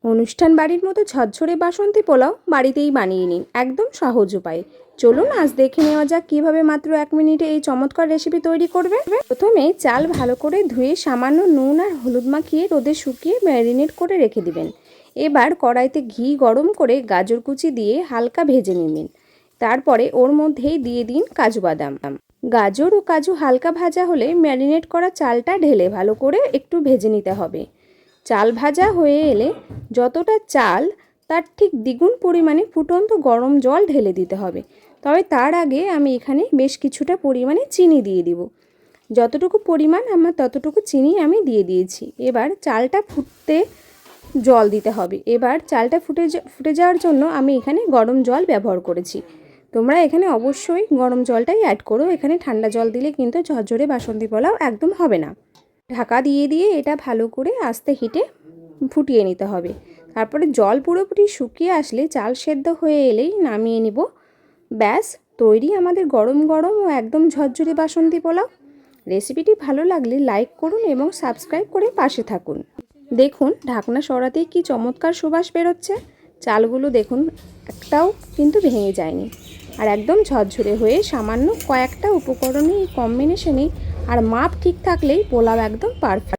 অনুষ্ঠান বাড়ির মতো ঝরঝরে বাসন্তী পোলাও বাড়িতেই বানিয়ে নিন একদম সহজ উপায়ে। চলুন আজ দেখে নেওয়া যাক কীভাবে মাত্র 1 মিনিটে এই চমৎকার রেসিপি তৈরি করবে। প্রথমে চাল ভালো করে ধুয়ে সামান্য নুন আর হলুদ মাখিয়ে রোদে শুকিয়ে ম্যারিনেট করে রেখে দিবেন। এবার কড়াইতে ঘি গরম করে গাজর কুচি দিয়ে হালকা ভেজে নেবেন। তারপরে ওর মধ্যেই দিয়ে দিন কাজু বাদাম। গাজর ও কাজু হালকা ভাজা হলে ম্যারিনেট করা চালটা ঢেলে ভালো করে একটু ভেজে নিতে হবে। চাল ভাজা হয়ে এলে যতটা চাল তার ঠিক দ্বিগুণ পরিমাণে ফুটন্ত গরম জল ঢেলে দিতে হবে। তবে তার আগে আমি এখানে বেশ কিছুটা পরিমাণে চিনি দিয়ে দিব। যতটুকু পরিমাণ আমার ততটুকু চিনি আমি দিয়ে দিয়েছি। এবার চালটা ফুটতে জল দিতে হবে। এবার চালটা ফুটে যাওয়ার জন্য আমি এখানে গরম জল ব্যবহার করেছি। তোমরা এখানে অবশ্যই গরম জলটাই অ্যাড করো। এখানে ঠান্ডা জল দিলে কিন্তু ঝরঝরে বাসন্তী পোলাও একদম হবে না। ঢাকা দিয়ে এটা ভালো করে আস্তে হিটে ফুটিয়ে নিতে হবে। তারপরে জল পুরোপুরি শুকিয়ে আসলে চাল সেদ্ধ হয়ে এলেই নামিয়ে নিব। ব্যাস তৈরি আমাদের গরম গরম ও একদম ঝরঝরে বাসন্তী পোলাও। রেসিপিটি ভালো লাগলে লাইক করুন এবং সাবস্ক্রাইব করে পাশে থাকুন। দেখুন ঢাকনা সরাতেই কি চমৎকার সুবাস বেরোচ্ছে। চালগুলো দেখুন একটাও কিন্তু ভেঙে যায়নি আর একদম ঝরঝরে হয়ে সামান্য কয়েকটা উপকরণে এই কম্বিনেশনে আর মাপ ঠিক থাকলেই পোলাও একদম পারফেক্ট।